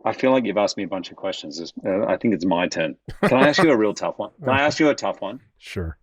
I feel like you've asked me a bunch of questions. I think it's my turn. Can I ask you a real tough one? Can I ask you a tough one? Sure.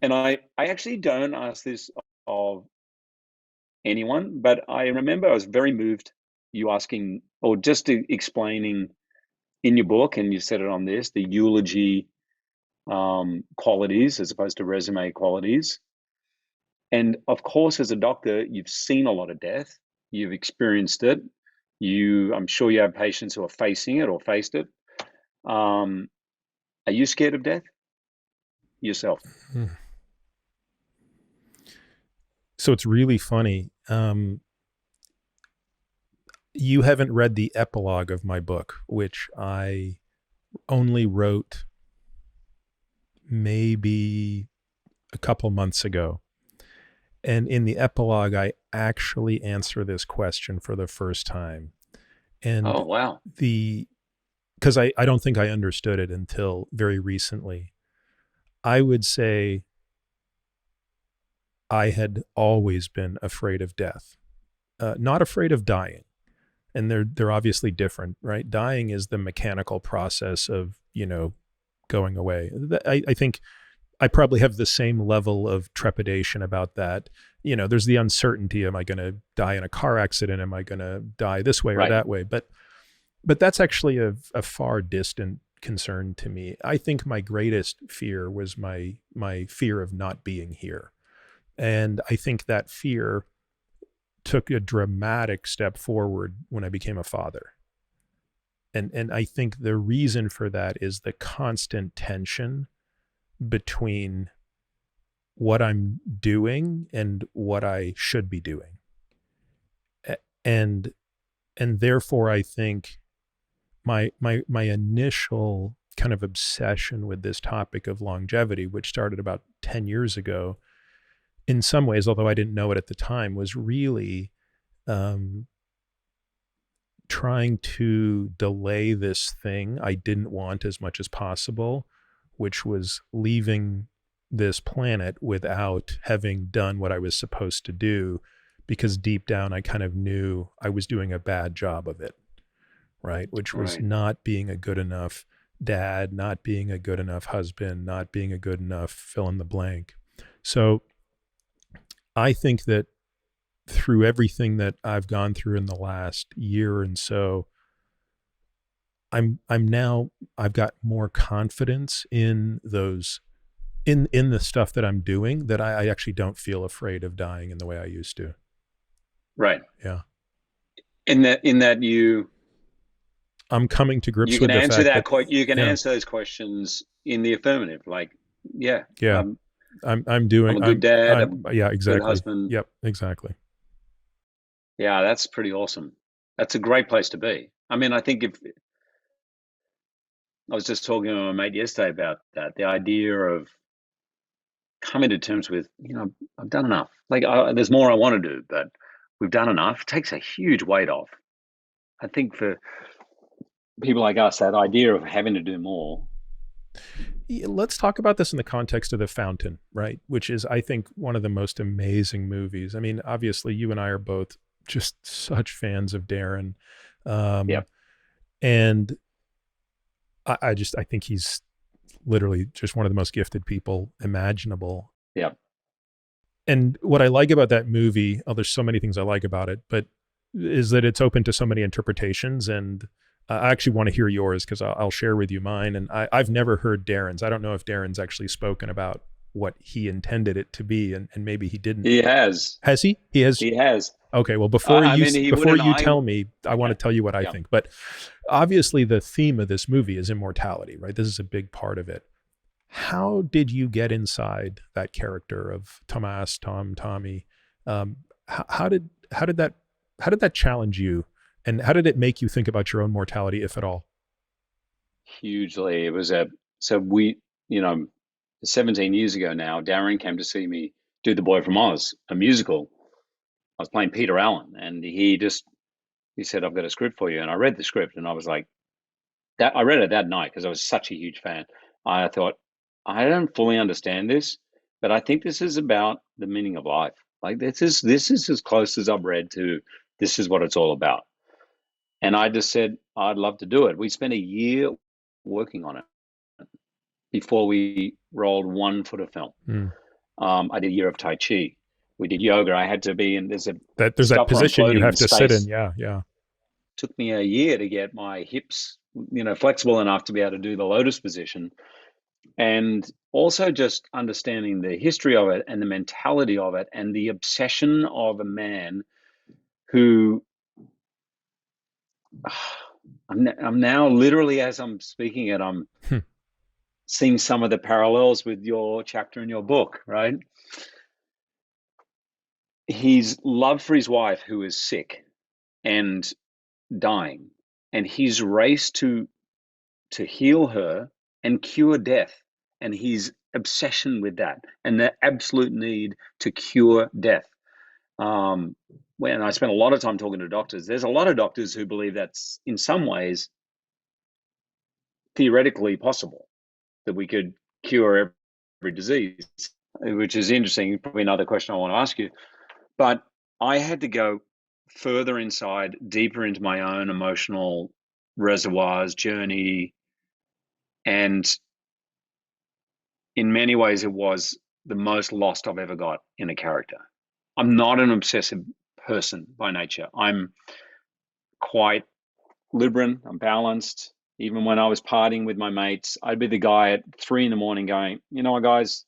And I actually don't ask this of anyone, but I remember I was very moved you asking or just explaining in your book, and you said it on this, the eulogy qualities as opposed to resume qualities. And of course, as a doctor, you've seen a lot of death, you've experienced it. I'm sure you have patients who are facing it or faced it. Um, are you scared of death yourself? Hmm. So it's really funny. You haven't read the epilogue of my book, which I only wrote maybe a couple months ago. And in the epilogue, I actually answer this question for the first time. Oh, And wow. the, because I don't think I understood it until very recently. I would say I had always been afraid of death, not afraid of dying. And they're obviously different, right? Dying is the mechanical process of, going away. I think I probably have the same level of trepidation about that. There's the uncertainty: am I going to die in a car accident? Am I going to die this way or Right. that way? But that's actually a far distant concern to me. I think my greatest fear was my fear of not being here, and I think that fear took a dramatic step forward when I became a father. And I think the reason for that is the constant tension between what I'm doing and what I should be doing. And and therefore I think my initial kind of obsession with this topic of longevity, which started about 10 years ago, in some ways, although I didn't know it at the time, was really um, trying to delay this thing I didn't want as much as possible, which was leaving this planet without having done what I was supposed to do, because deep down I kind of knew I was doing a bad job of it, right? Which was Right. not being a good enough dad, not being a good enough husband, not being a good enough fill in the blank. So I think that through everything that I've gone through in the last year and so, I'm now I've got more confidence in those in the stuff that I'm doing, that I actually don't feel afraid of dying in the way I used to. Right. Yeah. In that I'm coming to grips you can with the answer fact that that, you can yeah, answer those questions in the affirmative. Like, yeah, yeah, um, I'm I'm doing a good dad, I'm I'm yeah, a good exactly. husband. Yep, exactly. Yeah, that's pretty awesome. That's a great place to be. I mean, I think if I was just talking to my mate yesterday about that, the idea of coming to terms with, I've done enough. Like, there's more I want to do, but we've done enough. It takes a huge weight off. I think for people like us, that idea of having to do more. Let's talk about this in the context of The Fountain, right? Which is, I think, one of the most amazing movies. I mean, obviously, you and I are both just such fans of Darren. Um, Yep. and I think he's literally just one of the most gifted people imaginable. Yep. And what I like about that movie, oh, there's so many things I like about it, but is that it's open to so many interpretations. And I actually want to hear yours, because I'll share with you mine. And I've never heard Darren's. I don't know if Darren's actually spoken about what he intended it to be, and maybe he didn't. He has. Has he? He has. He has. Okay, well, I mean, he before wouldn't. you tell me, I want Yeah. to tell you what I Yeah. think. But obviously, the theme of this movie is immortality, right? This is a big part of it. How did you get inside that character of Tomas, Tom, Tommy? How did that challenge you, and how did it make you think about your own mortality, if at all? Hugely. It was so we, you know, 17 years ago now, Darren came to see me do The Boy from Oz, a musical. I was playing Peter Allen, and he said, "I've got a script for you." And I read the script, and I was like, that I read it that night because I was such a huge fan. I thought, I don't fully understand this, but I think this is about the meaning of life. Like, this is as close as I've read to this is what it's all about. And I just said, I'd love to do it. We spent a year working on it before we rolled one foot of film. Mm. I did a year of Tai Chi. We did yoga. I had to be in, there's a That there's that stuff where I'm position you floating in have to sit in. space. Yeah, yeah. Took me a year to get my hips, flexible enough to be able to do the lotus position. And also just understanding the history of it and the mentality of it and the obsession of a man who I'm now literally, as I'm speaking it, I'm Hmm. seeing some of the parallels with your chapter in your book, right? His love for his wife, who is sick and dying, and his race to heal her and cure death, and his obsession with that, and the absolute need to cure death. When I spent a lot of time talking to doctors, there's a lot of doctors who believe that's in some ways theoretically possible, that we could cure every disease, which is interesting. Probably another question I want to ask you. But I had to go further inside, deeper into my own emotional reservoirs, journey. And in many ways, it was the most lost I've ever got in a character. I'm not an obsessive person by nature. I'm quite Libran, I'm balanced. Even when I was partying with my mates, I'd be the guy at 3 in the morning going, you know what, guys,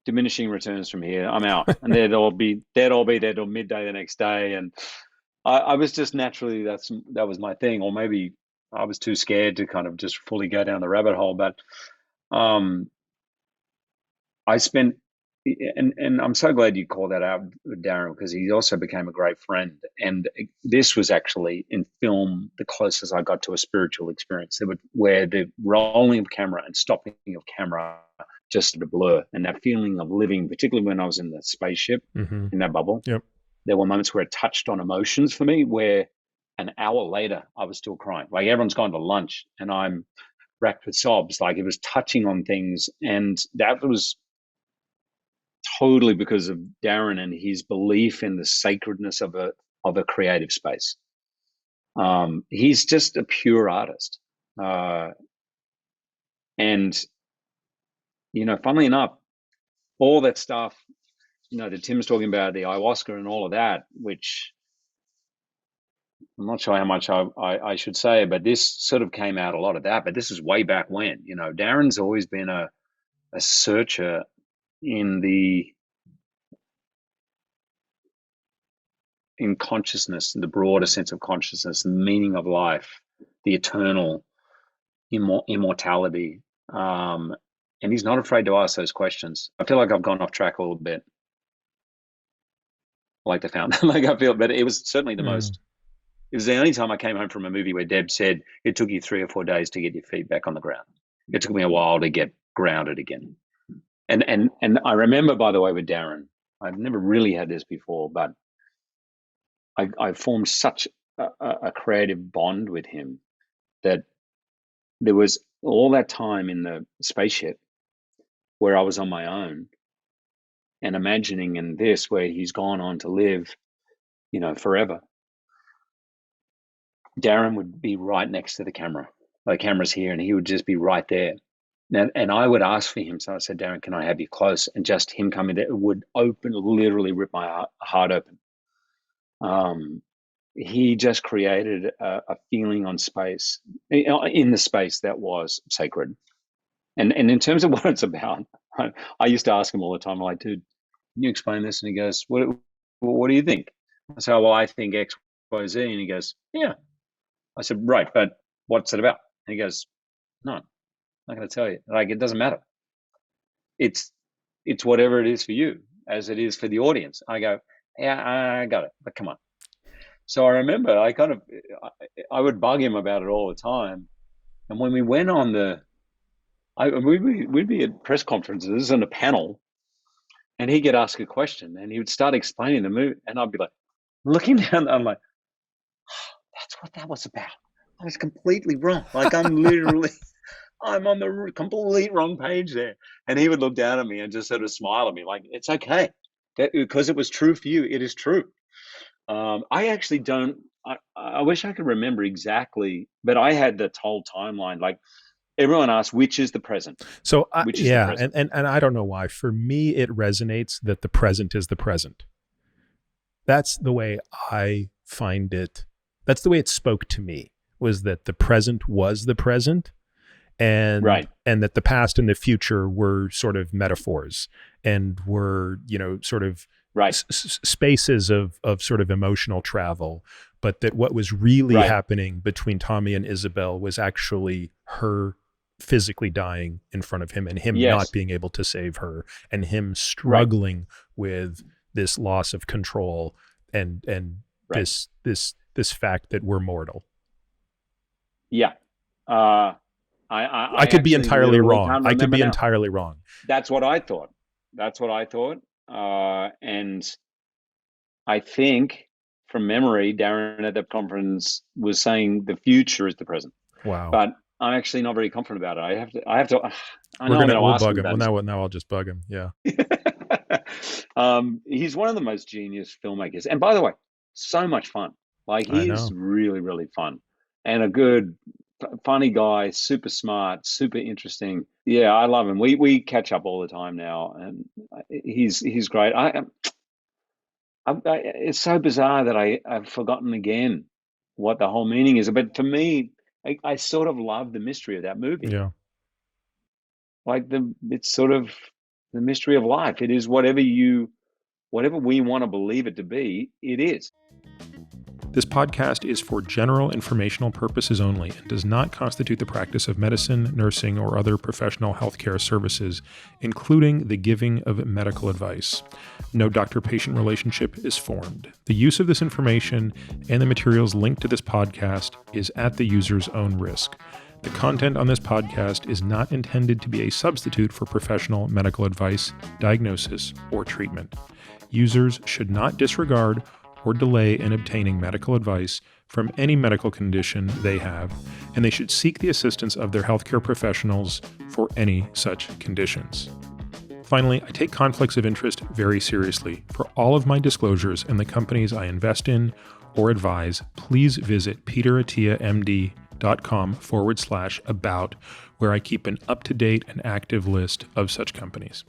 diminishing returns from here. I'm out. And they'd all be there till midday the next day. And I was just naturally, that was my thing. Or maybe I was too scared to kind of just fully go down the rabbit hole. But um, I spent, and I'm so glad you called that out, Darren, because he also became a great friend. And this was actually in film the closest I got to a spiritual experience, where the rolling of camera and stopping of camera just a blur, and that feeling of living, particularly when I was in the spaceship Mm-hmm. in that bubble. Yep. There were moments where it touched on emotions for me, where an hour later I was still crying. Like everyone's gone to lunch and I'm racked with sobs. Like it was touching on things, and that was totally because of Darren and his belief in the sacredness of a creative space. He's just a pure artist, and funnily enough, all that stuff that Tim's talking about, the ayahuasca and all of that, which I'm not sure how much I should say, but this sort of came out a lot of that. But this is way back when. Darren's always been a searcher in consciousness, the broader sense of consciousness, the meaning of life, the eternal immortality. And he's not afraid to ask those questions. I feel like I've gone off track a little bit, like the founder. Like I feel, but it was certainly the Mm. most. It was the only time I came home from a movie where Deb said it took you 3 or 4 days to get your feet back on the ground. It took me a while to get grounded again. And I remember, by the way, with Darren, I've never really had this before, but I formed such a creative bond with him that there was all that time in the spaceship where I was on my own and imagining in this where he's gone on to live, forever. Darren would be right next to the camera. The camera's here, and he would just be right there. And I would ask for him. So I said, Darren, can I have you close? And just him coming there would literally rip my heart open. He just created a feeling on space, in the space that was sacred. And in terms of what it's about, I used to ask him all the time, I'm like, dude, can you explain this? And he goes, what do you think? I said, well, I think X, Y, Z. And he goes, yeah. I said, right, but what's it about? And he goes, no, I'm not going to tell you. Like, it doesn't matter. It's whatever it is for you, as it is for the audience. I go, yeah, I got it, but come on. So I remember I would bug him about it all the time. And when we went on we'd be at press conferences and a panel, and he'd get asked a question, and he would start explaining the movie, and I'd be like, looking down, I'm like, oh, that's what that was about. I was completely wrong. Like I'm on the complete wrong page there. And he would look down at me and just sort of smile at me, like, it's okay, because it was true for you. It is true. I actually don't. I wish I could remember exactly, but I had the whole timeline. Like everyone asks, which is the present? So Which is the yeah, present? and I don't know why. For me, it resonates that the present is the present. That's the way I find it. That's the way it spoke to me, was that the present was the present, Right, and that the past and the future were sort of metaphors, and were, sort of right, spaces of sort of emotional travel, but that what was really right. happening between Tommy and Isabel was actually her physically dying in front of him, and him not Yes, being able to save her, and him right, struggling with this loss of control, and right. this fact that we're mortal. Yeah. Uh, I I could be actually entirely literally wrong. can't I could remember be now. entirely wrong. That's what I thought. That's what I thought. And I think from memory, Darren at that conference was saying the future is the present. Wow. But I'm actually not very confident about it. I know I'm going to We'll ask him bug him. about Well, this. now I'll just bug him. Yeah. He's one of the most genius filmmakers. And by the way, so much fun. Like I he is know. really, really fun and a good, funny guy, super smart, super interesting. Yeah, I love him. We catch up all the time now, and he's great. It's so bizarre that I've forgotten again what the whole meaning is. But for me, I sort of love the mystery of that movie. Yeah. Like it's sort of the mystery of life. It is whatever we want to believe it to be, it is. This podcast is for general informational purposes only and does not constitute the practice of medicine, nursing, or other professional healthcare services, including the giving of medical advice. No doctor-patient relationship is formed. The use of this information and the materials linked to this podcast is at the user's own risk. The content on this podcast is not intended to be a substitute for professional medical advice, diagnosis, or treatment. Users should not disregard or delay in obtaining medical advice from any medical condition they have, and they should seek the assistance of their healthcare professionals for any such conditions. Finally, I take conflicts of interest very seriously. For all of my disclosures and the companies I invest in or advise, please visit peteratiamd.com/about, where I keep an up-to-date and active list of such companies.